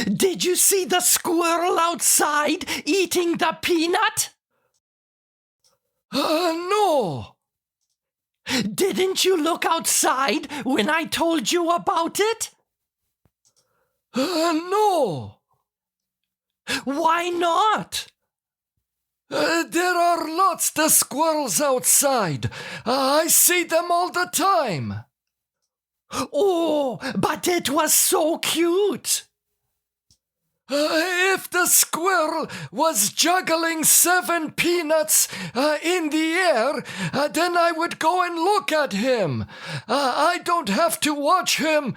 Did you see the squirrel outside eating the peanut? No. Didn't you look outside when I told you about it? No. Why not? There are lots of squirrels outside. I see them all the time. Oh, but it was so cute. If the squirrel was juggling 7 peanuts in the air, then I would go and look at him. I don't have to watch him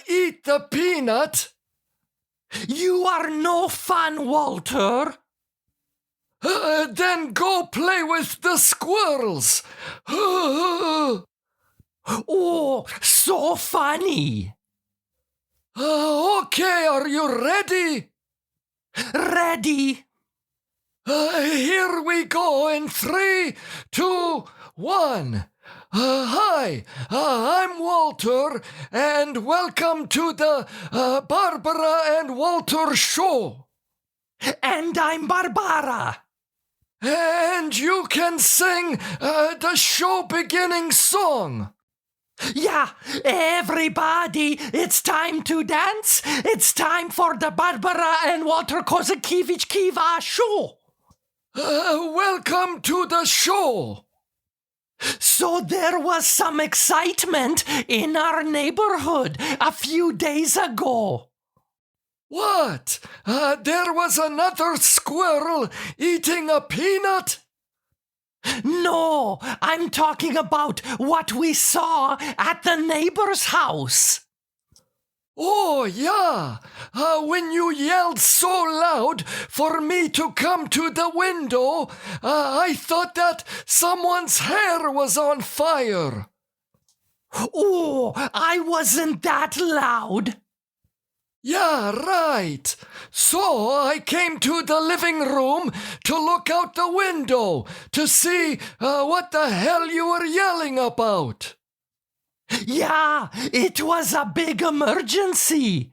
eat the peanut. You are no fun, Walter. Then go play with the squirrels. Oh, so funny. Okay, are you ready? Ready. Here we go in 3, 2, 1. Hi, I'm Walter, and welcome to the Barbara and Walter show. And I'm Barbara. And you can sing the show beginning song. Yeah, everybody, it's time to dance. It's time for the Barbara and Walter Kozakiewicz Kiva show. Welcome to the show. So there was some excitement in our neighborhood a few days ago. What? There was another squirrel eating a peanut? No, I'm talking about what we saw at the neighbor's house. Oh, yeah. When you yelled so loud for me to come to the window, I thought that someone's hair was on fire. Oh, I wasn't that loud. Yeah, right. So I came to the living room to look out the window to see what the hell you were yelling about. Yeah, it was a big emergency.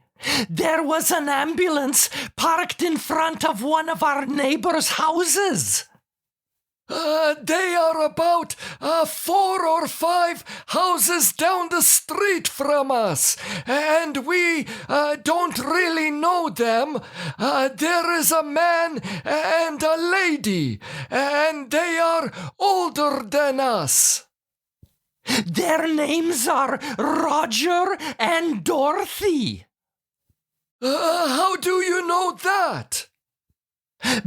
There was an ambulance parked in front of one of our neighbors' houses. They are about 4 or 5 houses down the street from us, and we don't really know them. There is a man and a lady, and they are older than us. Their names are Roger and Dorothy. How do you know that?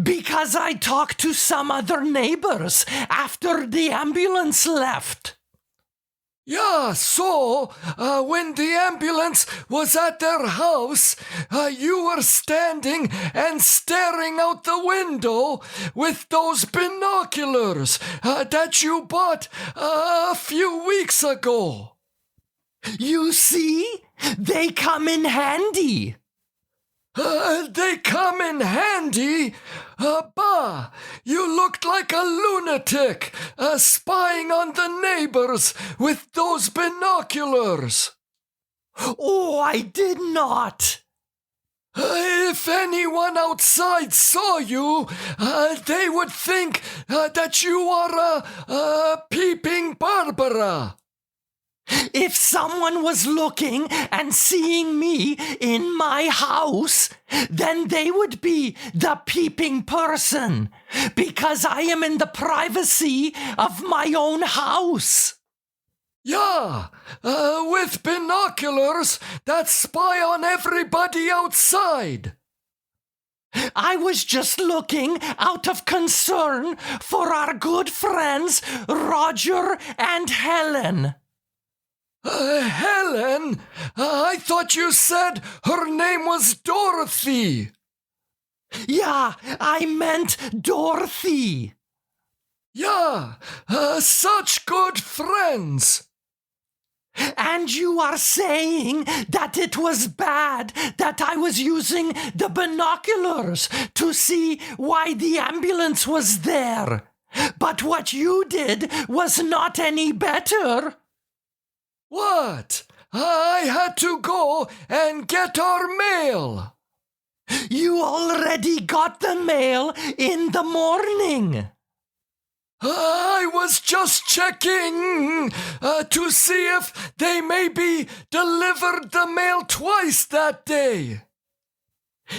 Because I talked to some other neighbors after the ambulance left. Yeah, so when the ambulance was at their house, you were standing and staring out the window with those binoculars that you bought a few weeks ago. You see, they come in handy. They come in handy? Bah, you looked like a lunatic spying on the neighbors with those binoculars. Oh, I did not. If anyone outside saw you, they would think that you are a peeping Barbara. If someone was looking and seeing me in my house, then they would be the peeping person, because I am in the privacy of my own house. Yeah, with binoculars that spy on everybody outside. I was just looking out of concern for our good friends Roger and Helen. Helen? I thought you said her name was Dorothy. Yeah, I meant Dorothy. Yeah, such good friends. And you are saying that it was bad that I was using the binoculars to see why the ambulance was there. But what you did was not any better. What? I had to go and get our mail. You already got the mail in the morning. I was just checking to see if they maybe delivered the mail twice that day.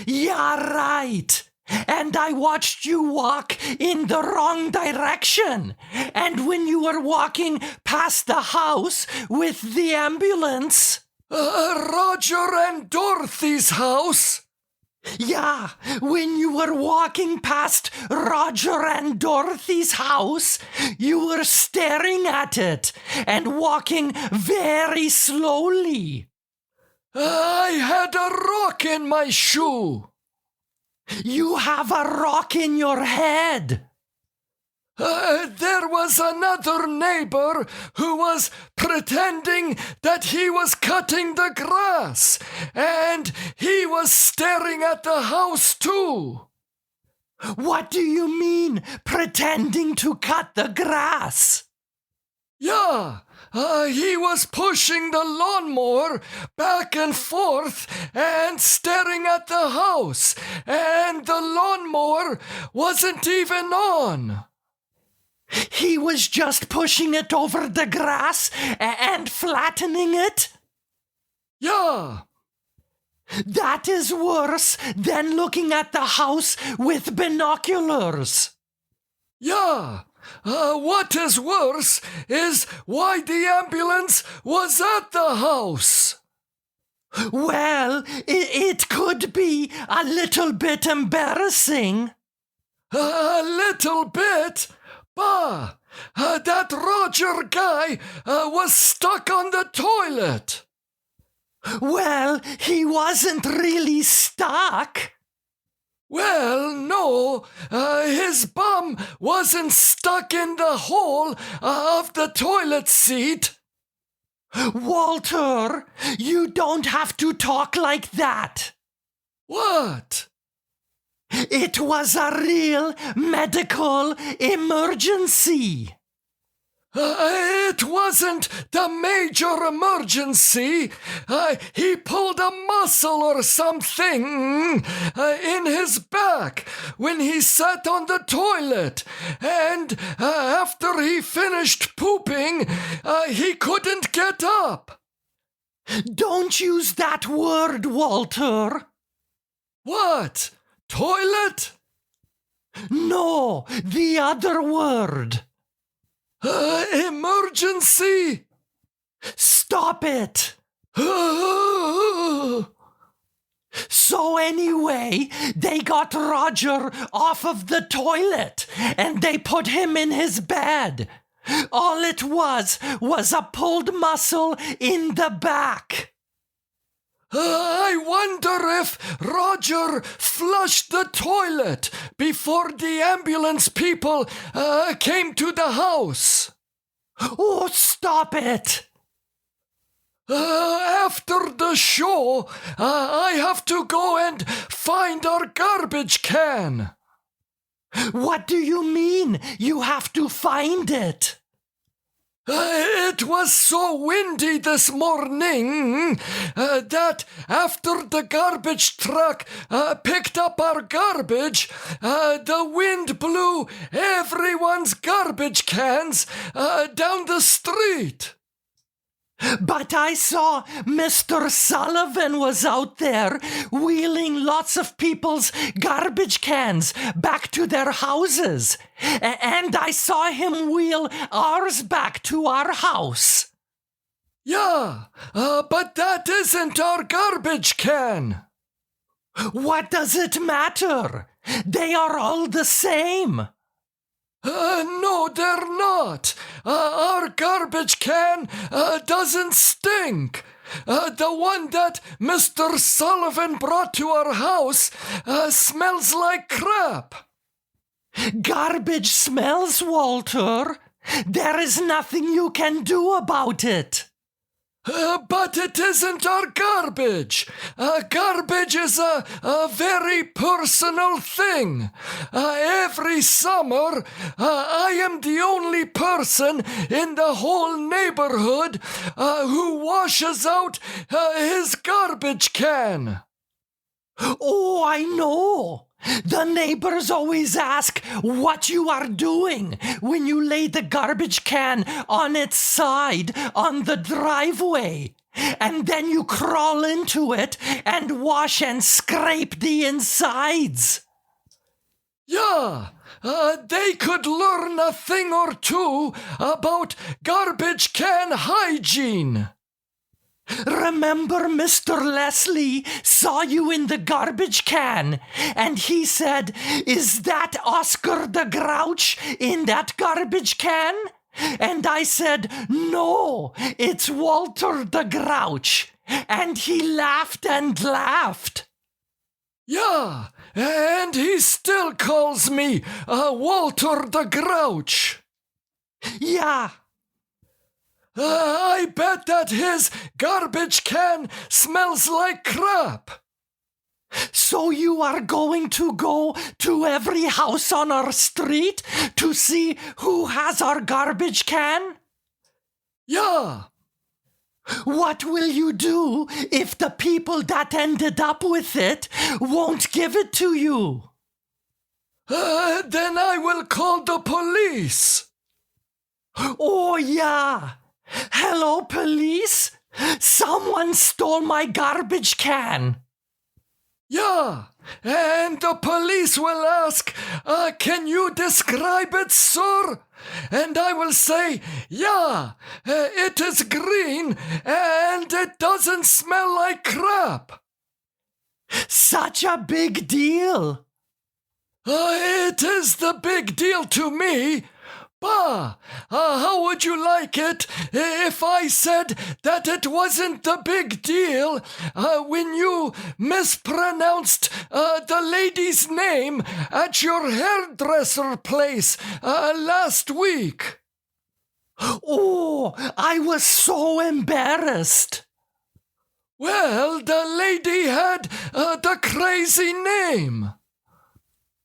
Yeah, right. And I watched you walk in the wrong direction. And when you were walking past the house with the ambulance... Roger and Dorothy's house? Yeah, when you were walking past Roger and Dorothy's house, you were staring at it and walking very slowly. I had a rock in my shoe. You have a rock in your head. There was another neighbor who was pretending that he was cutting the grass, and he was staring at the house too. What do you mean, pretending to cut the grass? Yeah, he was pushing the lawnmower back and forth and staring at the house, and the lawnmower wasn't even on. He was just pushing it over the grass and flattening it? Yeah. That is worse than looking at the house with binoculars. Yeah. What is worse is why the ambulance was at the house. Well, it could be a little bit embarrassing. A little bit? Bah! That Roger guy was stuck on the toilet. Well, he wasn't really stuck. Well, no, his bum wasn't stuck in the hole of the toilet seat. Walter, you don't have to talk like that. What? It was a real medical emergency. It wasn't the major emergency. He pulled a muscle or something in his back when he sat on the toilet. And after he finished pooping, he couldn't get up. Don't use that word, Walter. What? Toilet? No, the other word. Emergency? Stop it. So anyway, they got Roger off of the toilet and they put him in his bed. All it was a pulled muscle in the back. I wonder if Roger flushed the toilet before the ambulance people came to the house. Oh, stop it! After the show, I have to go and find our garbage can. What do you mean you have to find it? It was so windy this morning that after the garbage truck picked up our garbage, the wind blew everyone's garbage cans down the street. But I saw Mr. Sullivan was out there wheeling lots of people's garbage cans back to their houses. And I saw him wheel ours back to our house. Yeah, but that isn't our garbage can. What does it matter? They are all the same. No, they're not. Our garbage can doesn't stink. The one that Mr. Sullivan brought to our house smells like crap. Garbage smells, Walter. There is nothing you can do about it. But it isn't our garbage. Garbage is a very personal thing. Every summer, I am the only person in the whole neighborhood who washes out his garbage can. Oh, Oh, I know. The neighbors always ask what you are doing when you lay the garbage can on its side on the driveway. And then you crawl into it and wash and scrape the insides. Yeah, they could learn a thing or two about garbage can hygiene. Remember Mr. Leslie saw you in the garbage can, and he said, "Is that Oscar the Grouch in that garbage can?" And I said, "No, it's Walter the Grouch." And he laughed and laughed. Yeah, and he still calls me Walter the Grouch. Yeah. I bet that his garbage can smells like crap. So you are going to go to every house on our street to see who has our garbage can? Yeah. What will you do if the people that ended up with it won't give it to you? Then I will call the police. Oh, yeah. Hello, police. Someone stole my garbage can. Yeah, and the police will ask, "Can you describe it, sir?" And I will say, "Yeah, it is green and it doesn't smell like crap." Such a big deal. It is the big deal to me. Bah, how would you like it if I said that it wasn't the big deal when you mispronounced the lady's name at your hairdresser place last week? Oh, I was so embarrassed. Well, the lady had the crazy name.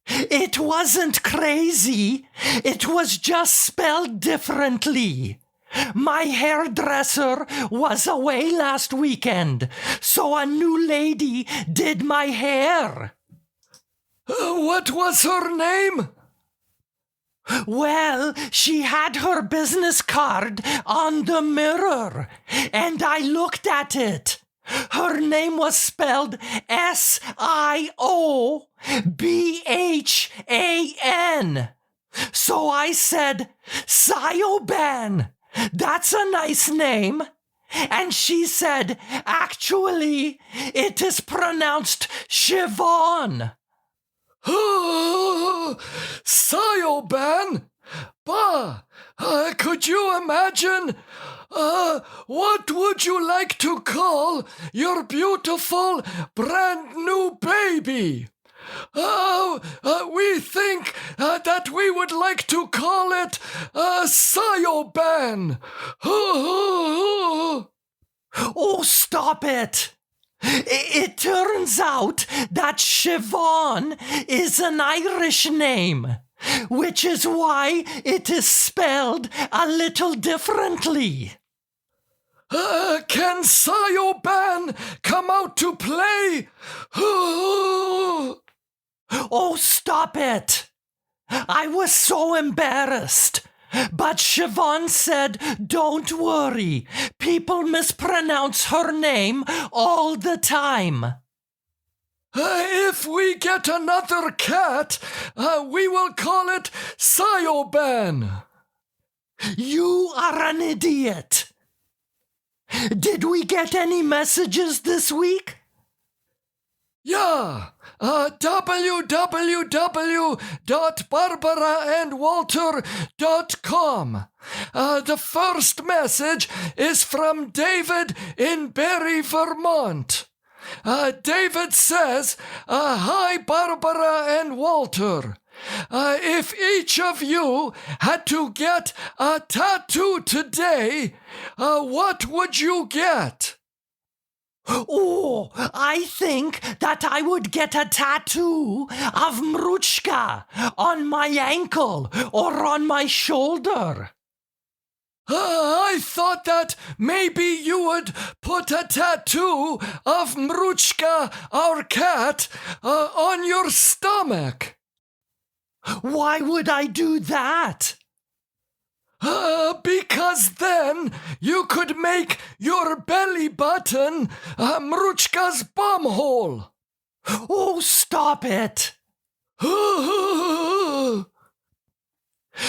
It wasn't crazy. It was just spelled differently. My hairdresser was away last weekend, so a new lady did my hair. What was her name? Well, she had her business card on the mirror, and I looked at it. Her name was spelled Sioban. So I said, "Sioban, that's a nice name." And she said, "Actually, it is pronounced Siobhan." Sioban? Bah! Could you imagine? What would you like to call your beautiful brand new baby? We think that we would like to call it Sioban. Oh, stop it. It turns out that Siobhan is an Irish name, which is why it is spelled a little differently. Can Sioban come out to play? Oh, stop it. I was so embarrassed. But Siobhan said, "Don't worry. People mispronounce her name all the time." If we get another cat, we will call it Sioban. You are an idiot. Did we get any messages this week? Yeah, www.barbaraandwalter.com. The first message is from David in Barrie, Vermont. David says, "Hi, Barbara and Walter. If each of you had to get a tattoo today, what would you get?" Oh, I think that I would get a tattoo of Mruchka on my ankle or on my shoulder. I thought that maybe you would put a tattoo of Mruchka, our cat, on your stomach. Why would I do that? Because then you could make your belly button Mruchka's bumhole. Oh, stop it!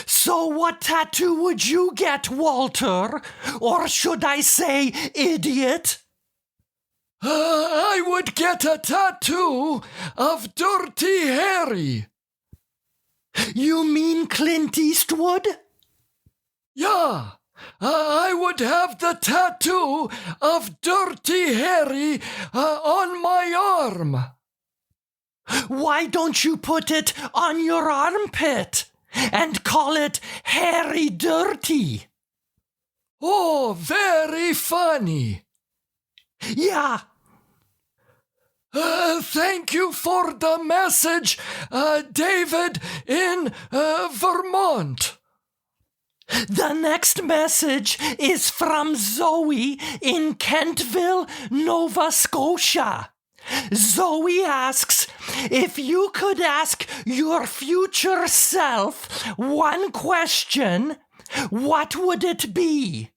So what tattoo would you get, Walter? Or should I say, idiot? I would get a tattoo of Dirty Harry. You mean Clint Eastwood? Yeah, I would have the tattoo of Dirty Harry on my arm. Why don't you put it on your armpit and call it Harry Dirty? Oh, very funny. Yeah. Thank you for the message, David in Vermont. The next message is from Zoe in Kentville, Nova Scotia. Zoe asks, if you could ask your future self one question, what would it be?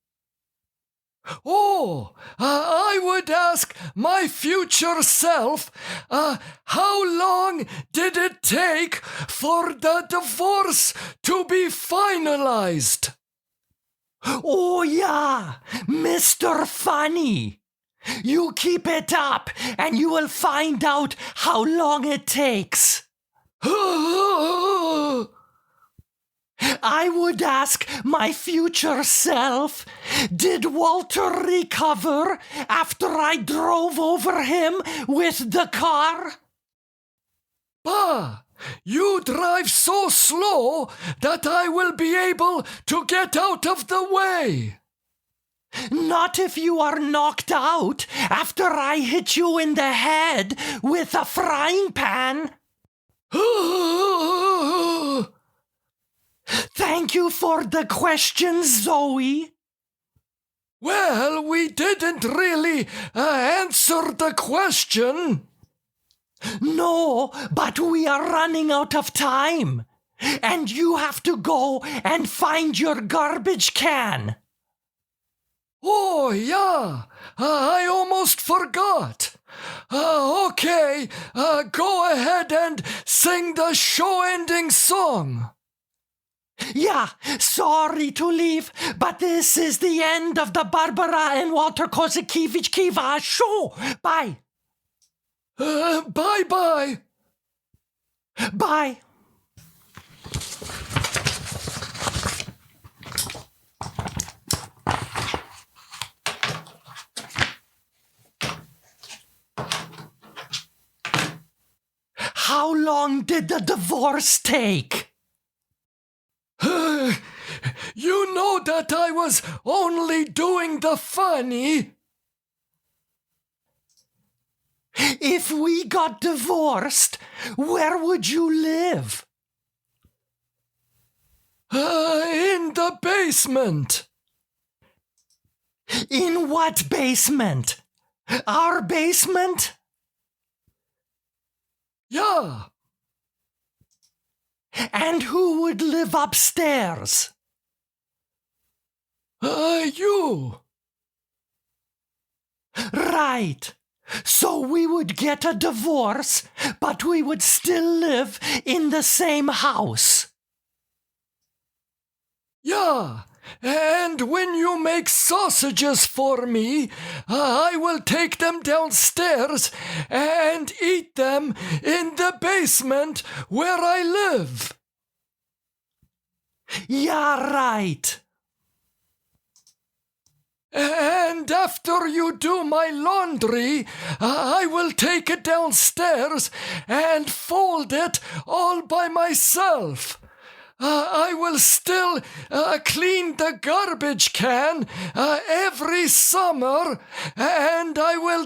Oh, I would ask my future self, how long did it take for the divorce to be finalized? Oh yeah, Mr. Funny. You keep it up and you will find out how long it takes. I would ask my future self, did Walter recover after I drove over him with the car? Bah! You drive so slow that I will be able to get out of the way. Not if you are knocked out after I hit you in the head with a frying pan. Thank you for the question, Zoe. Well, we didn't really answer the question. No, but we are running out of time. And you have to go and find your garbage can. Oh, yeah. I almost forgot. Okay, go ahead and sing the show-ending song. Yeah, sorry to leave, but this is the end of the Barbara and Walter Kozakiewicz Kiva show. Bye. Bye-bye. Bye. How long did the divorce take? You know that I was only doing the funny. If we got divorced, where would you live? In the basement. In what basement? Our basement? Yeah. And who would live upstairs? You. Right. So we would get a divorce, but we would still live in the same house. Yeah. And when you make sausages for me, I will take them downstairs and eat them in the basement where I live. Yeah, right. And after you do my laundry, I will take it downstairs and fold it all by myself. I will still clean the garbage can every summer, and I will